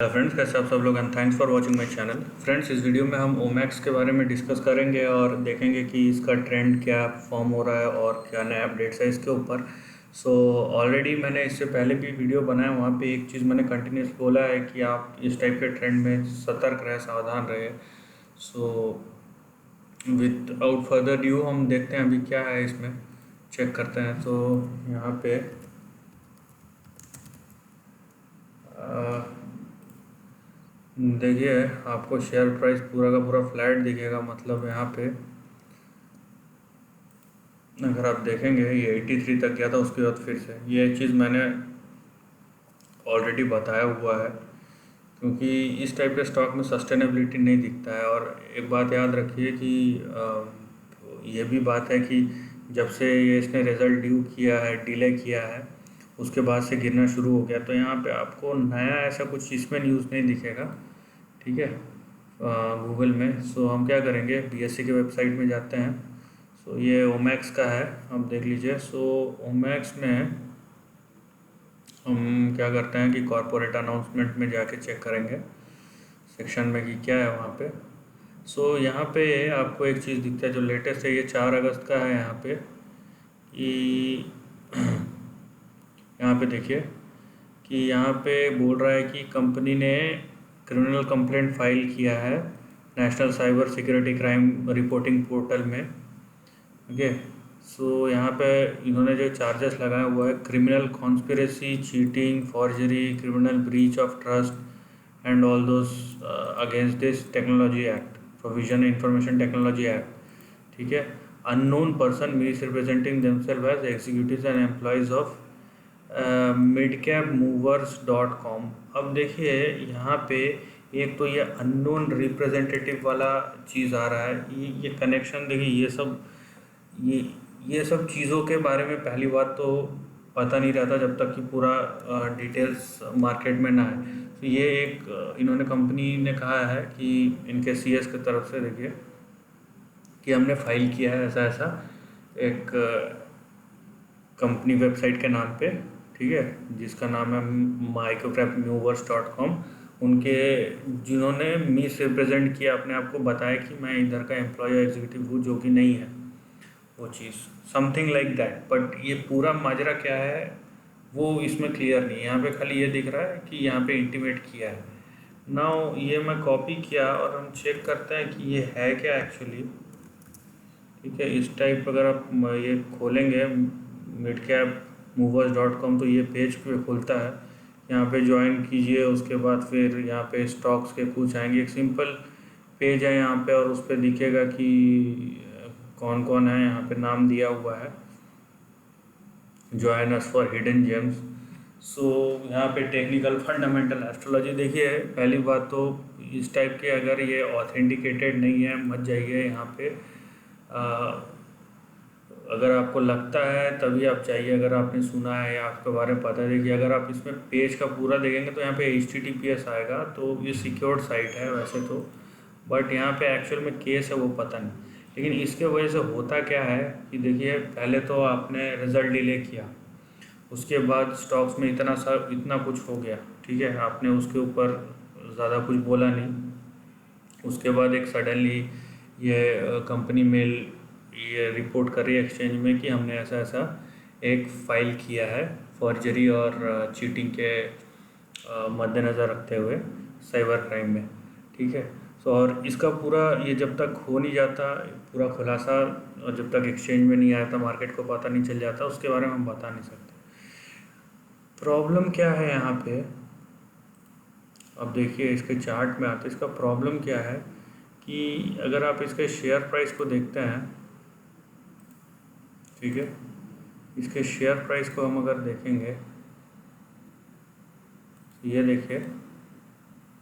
Friends, कैसे आप सब लोग and thanks for watching my channel. Friends, इस वीडियो में हम ओमैक्स के बारे में डिस्कस करेंगे और देखेंगे कि इसका ट्रेंड क्या फॉर्म हो रहा है और क्या नया अपडेट्स है इसके ऊपर। सो ऑलरेडी मैंने इससे पहले भी वीडियो बनाया, वहाँ पे एक चीज़ मैंने कंटिन्यूस बोला है कि आप इस टाइप के ट्रेंड में सतर्क रहे, सावधान रहे। सो विदाउट फर्दर ड्यू हम देखते हैं अभी क्या है इसमें, चेक करते हैं। तो यहाँ पे देखिए, आपको शेयर प्राइस पूरा का पूरा फ्लैट दिखेगा। मतलब यहाँ पे अगर आप देखेंगे ये 83 तक गया था, उसके बाद फिर से ये चीज़ मैंने ऑलरेडी बताया हुआ है, क्योंकि इस टाइप के स्टॉक में सस्टेनेबिलिटी नहीं दिखता है। और एक बात याद रखिए कि ये भी बात है कि जब से ये इसने रिज़ल्ट ड्यू किया है, डिले किया है, उसके बाद से गिरना शुरू हो गया। तो यहाँ पे आपको नया ऐसा कुछ इसमें न्यूज़ नहीं दिखेगा, ठीक है, गूगल में। सो हम क्या करेंगे, बीएससी के वेबसाइट में जाते हैं। सो ये ओमैक्स का है, आप देख लीजिए। सो ओमैक्स में हम क्या करते हैं कि कॉर्पोरेट अनाउंसमेंट में जाके चेक करेंगे सेक्शन में कि क्या है वहाँ पे। सो यहाँ पे आपको एक चीज़ दिखता है जो लेटेस्ट है, ये 4 अगस्त का है। यहाँ पे कि यहाँ पे देखिए कि यहाँ पे बोल रहा है कि कंपनी ने क्रिमिनल कंप्लेंट फाइल किया है national cyber security crime reporting portal में। ओके, सो यहाँ पे इन्होंने जो चार्जेस लगाया हुआ है, criminal conspiracy, cheating, forgery, criminal breach of trust and all those against this technology act, provision information technology act, ठीक है। Unknown person misrepresenting themselves as executive and employees of midcapmovers.com। अब देखिए यहाँ पे एक तो ये अननोन रिप्रेजेंटेटिव वाला चीज़ आ रहा है, ये कनेक्शन देखिए। ये सब चीज़ों के बारे में पहली बात तो पता नहीं रहता जब तक कि पूरा डिटेल्स मार्केट में ना आए। तो ये एक इन्होंने कंपनी ने कहा है कि इनके सीएस की तरफ से देखिए कि हमने फाइल किया है ऐसा ऐसा एक कंपनी वेबसाइट के नाम पे, ठीक है, जिसका नाम है midcapmovers.com। उनके जिन्होंने मिस रिप्रेजेंट किया अपने आप को, बताया कि मैं इधर का एम्प्लॉय एग्जीक्यूटिव हूँ, जो कि नहीं है वो चीज़, समथिंग लाइक दैट। बट ये पूरा माजरा क्या है वो इसमें क्लियर नहीं है। यहाँ पे खाली ये दिख रहा है कि यहाँ पे इंटीमेट किया है। नाउ ये मैं कॉपी किया और हम चेक करते हैं कि ये है क्या एक्चुअली, ठीक है। इस टाइप अगर आप ये खोलेंगे midcapmovers.com तो ये पेज पे खुलता है। यहाँ पे ज्वाइन कीजिए, उसके बाद फिर यहाँ पे स्टॉक्स के कुछ आएंगे, एक सिंपल पेज है यहाँ पे, और उस पर दिखेगा कि कौन कौन है। यहाँ पे नाम दिया हुआ है, join us for hidden gems. So यहाँ पे टेक्निकल फंडामेंटल एस्ट्रोलॉजी। देखिए, पहली बात तो इस टाइप के अगर ये ऑथेंटिकेटेड नहीं है मत जाइए यहाँ पे। अगर आपको लगता है तभी आप चाहिए, अगर आपने सुना है या आपके बारे में पता है। देखिए, अगर आप इसमें पेज का पूरा देखेंगे तो यहाँ पे HTTPS आएगा, तो ये सिक्योर्ड साइट है वैसे तो, बट यहाँ पे एक्चुअल में केस है वो पता नहीं। लेकिन इसके वजह से होता क्या है कि देखिए, पहले तो आपने रिज़ल्ट डिले किया, उसके बाद स्टॉक्स में इतना कुछ हो गया, ठीक है, आपने उसके ऊपर ज़्यादा कुछ बोला नहीं। उसके बाद एक सडनली ये कंपनी मेल ये रिपोर्ट कर रही है एक्सचेंज में कि हमने ऐसा ऐसा एक फ़ाइल किया है फॉर्जरी और चीटिंग के मद्देनज़र रखते हुए साइबर क्राइम में, ठीक है। सो और इसका पूरा ये जब तक हो नहीं जाता पूरा खुलासा, और जब तक एक्सचेंज में नहीं आता, मार्केट को पता नहीं चल जाता, उसके बारे में हम बता नहीं सकते। प्रॉब्लम क्या है यहाँ पे, अब देखिए इसके चार्ट में आते, इसका प्रॉब्लम क्या है कि अगर आप इसके शेयर प्राइस को देखते हैं, ठीक है, इसके शेयर प्राइस को हम अगर देखेंगे, ये देखिए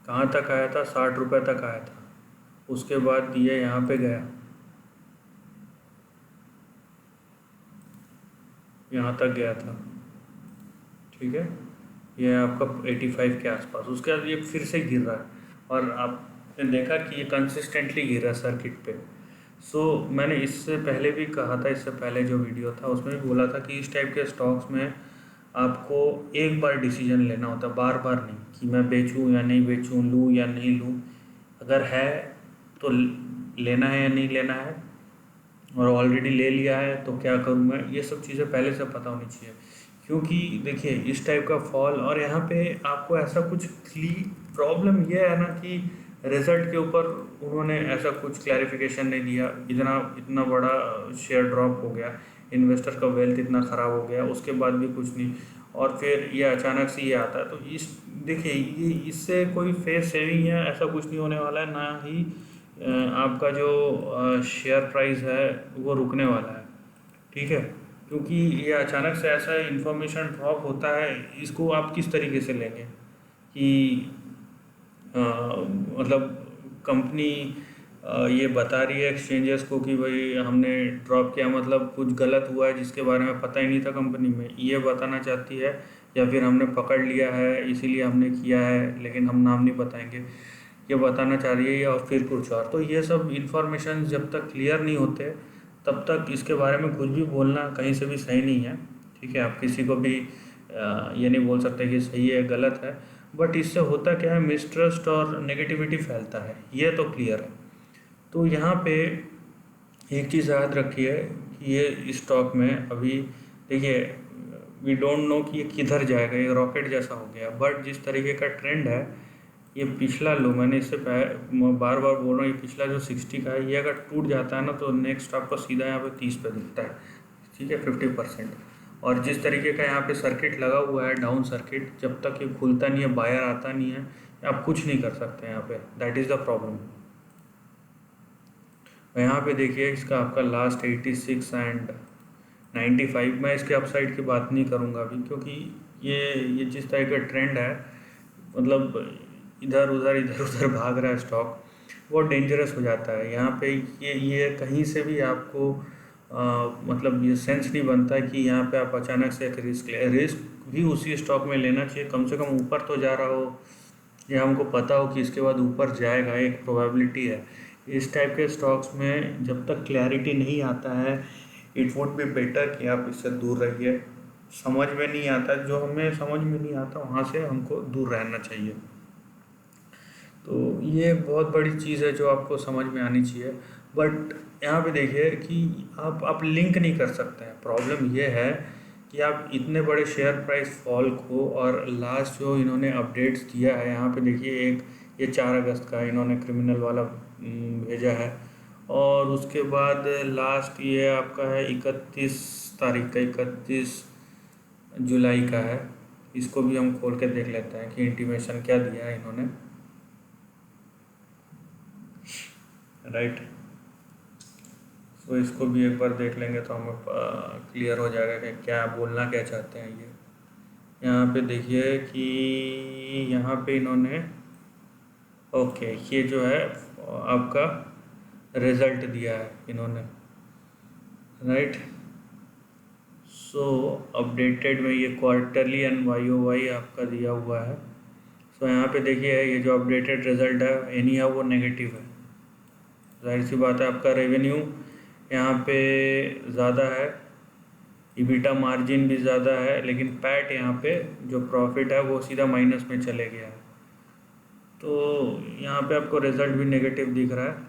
कहाँ तक आया था, 60 रुपये तक आया था। उसके बाद ये यहाँ पे गया, यहाँ तक गया था, ठीक है, ये आपका 85 के आसपास। उसके बाद ये फिर से गिर रहा है, और आपने देखा कि ये कंसिस्टेंटली गिर रहा है सर्किट पे। सो मैंने इससे पहले भी कहा था, इससे पहले जो वीडियो था उसमें भी बोला था कि इस टाइप के स्टॉक्स में आपको एक बार डिसीजन लेना होता है, बार बार नहीं कि मैं बेचूं या नहीं बेचूं, लूं या नहीं लूं। अगर है तो लेना है या नहीं लेना है, और ऑलरेडी ले लिया है तो क्या करूँ मैं, ये सब चीज़ें पहले से पता होनी चाहिए। क्योंकि देखिए इस टाइप का फॉल, और यहाँ पे आपको ऐसा कुछ प्रॉब्लम ये है ना कि रिजल्ट के ऊपर उन्होंने ऐसा कुछ क्लैरिफिकेशन नहीं दिया, इतना इतना बड़ा शेयर ड्रॉप हो गया, इन्वेस्टर का वेल्थ इतना ख़राब हो गया, उसके बाद भी कुछ नहीं, और फिर ये अचानक से ये आता है। तो इस देखिए ये इससे कोई फेस सेविंग या ऐसा कुछ नहीं होने वाला है, ना ही आपका जो शेयर प्राइस है वो रुकने वाला है, ठीक है। क्योंकि ये अचानक से ऐसा इन्फॉर्मेशन ड्रॉप होता है, इसको आप किस तरीके से लेंगे कि मतलब कंपनी ये बता रही है एक्सचेंजेस को कि भाई हमने ड्रॉप किया, मतलब कुछ गलत हुआ है जिसके बारे में पता ही नहीं था कंपनी में, ये बताना चाहती है, या फिर हमने पकड़ लिया है इसीलिए हमने किया है लेकिन हम नाम नहीं बताएंगे, ये बताना चाह रही है, या और फिर कुछ और। तो ये सब इन्फॉर्मेशन जब तक क्लियर नहीं होते तब तक इसके बारे में कुछ भी बोलना कहीं से भी सही नहीं है, ठीक है। आप किसी को भी ये नहीं बोल सकते कि सही है गलत है, बट इससे होता क्या है, मिसट्रस्ट और नेगेटिविटी फैलता है, ये तो क्लियर है। तो यहाँ पे एक चीज़ याद रखिए कि ये स्टॉक में अभी देखिए वी डोंट नो कि ये किधर जाएगा, ये रॉकेट जैसा हो गया, बट जिस तरीके का ट्रेंड है, ये पिछला लो, मैंने इससे बार बार बोल रहा हूँ, ये पिछला जो 60 का है, ये अगर टूट जाता है ना तो नेक्स्ट आपको सीधा यहाँ पे 30 पे दिखता है, ठीक है, 50%। और जिस तरीके का यहाँ पे सर्किट लगा हुआ है, डाउन सर्किट, जब तक ये खुलता नहीं है, बायर आता नहीं है, आप कुछ नहीं कर सकते यहाँ पे, दैट इज़ द प्रॉब्लम। यहाँ पे देखिए इसका आपका लास्ट 86 एंड 95, मैं इसके अपसाइड की बात नहीं करूँगा अभी, क्योंकि ये जिस तरह का ट्रेंड है, मतलब इधर उधर भाग रहा है स्टॉक, बहुत डेंजरस हो जाता है। यहाँ पे ये कहीं से भी आपको मतलब ये सेंस नहीं बनता है कि यहाँ पे आप अचानक से एक रिस्क भी उसी स्टॉक में लेना चाहिए, कम से कम ऊपर तो जा रहा हो, या हमको पता हो कि इसके बाद ऊपर जाएगा, एक प्रोबेबिलिटी है। इस टाइप के स्टॉक्स में जब तक क्लैरिटी नहीं आता है, इट वुड बी बेटर कि आप इससे दूर रहिए। समझ में नहीं आता, जो हमें समझ में नहीं आता वहाँ से हमको दूर रहना चाहिए। तो ये बहुत बड़ी चीज़ है जो आपको समझ में आनी चाहिए। बट यहाँ पे देखिए कि आप लिंक नहीं कर सकते हैं। प्रॉब्लम ये है कि आप इतने बड़े शेयर प्राइस फॉल को, और लास्ट जो इन्होंने अपडेट्स दिया है, यहाँ पे देखिए एक ये 4 अगस्त का इन्होंने क्रिमिनल वाला भेजा है, और उसके बाद लास्ट ये आपका है 31 तारीख का, 31 जुलाई का है। इसको भी हम खोल के देख लेते हैं कि इंटीमेशन क्या दिया है इन्होंने, राइट। तो इसको भी एक बार देख लेंगे तो हमें क्लियर हो जाएगा कि क्या बोलना क्या चाहते हैं ये। यहाँ पे देखिए कि यहाँ पे इन्होंने ओके ये जो है आपका रिज़ल्ट दिया है इन्होंने, राइट। सो अपडेटेड में ये क्वार्टरली एंड YOY आपका दिया हुआ है। सो यहाँ पे देखिए ये जो अपडेटेड रिज़ल्ट है एनी है वो नेगेटिव है, जाहिर सी बात है। आपका रेवेन्यू यहाँ पे ज़्यादा है, EBITDA मार्जिन भी ज़्यादा है, लेकिन पैट यहाँ पे जो प्रॉफिट है वो सीधा माइनस में चले गया है। तो यहाँ पे आपको रिज़ल्ट भी नेगेटिव दिख रहा है।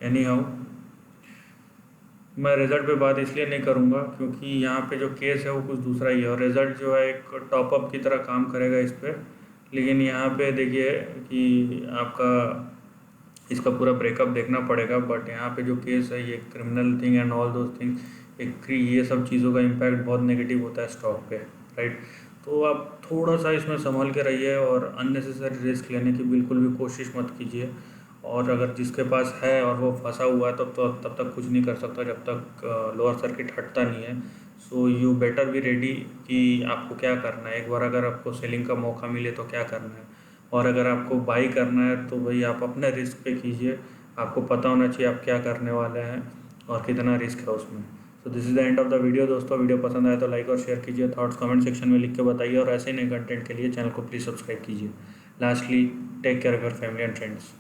एनी हाउ मैं रिज़ल्ट पे बात इसलिए नहीं करूँगा क्योंकि यहाँ पे जो केस है वो कुछ दूसरा ही है, और रिज़ल्ट जो है एक टॉपअप की तरह काम करेगा इस पर। लेकिन यहाँ पे देखिए कि आपका इसका पूरा ब्रेकअप देखना पड़ेगा, बट यहाँ पे जो केस है ये criminal thing and all those thing, एक ये सब चीज़ों का इम्पैक्ट बहुत नेगेटिव होता है स्टॉक पे, राइट। तो आप थोड़ा सा इसमें संभल के रहिए, और अननेसेसरी रिस्क लेने की बिल्कुल भी कोशिश मत कीजिए। और अगर जिसके पास है और वो फंसा हुआ है तब तक कुछ नहीं कर सकता जब तक लोअर सर्किट हटता नहीं है। So you better be ready कि आपको क्या करना है। एक बार अगर आपको सेलिंग का मौका मिले तो क्या करना है, और अगर आपको बाई करना है तो भाई आप अपने रिस्क पे कीजिए। आपको पता होना चाहिए आप क्या करने वाले हैं और कितना रिस्क है उसमें। So this is the end of the video दोस्तों। वीडियो पसंद आए तो लाइक और शेयर कीजिए, थॉट्स कमेंट सेक्शन में लिख के बताइए, और ऐसे नए कंटेंट के लिए चैनल को प्लीज़ सब्सक्राइब कीजिए। Lastly take care of your family and friends.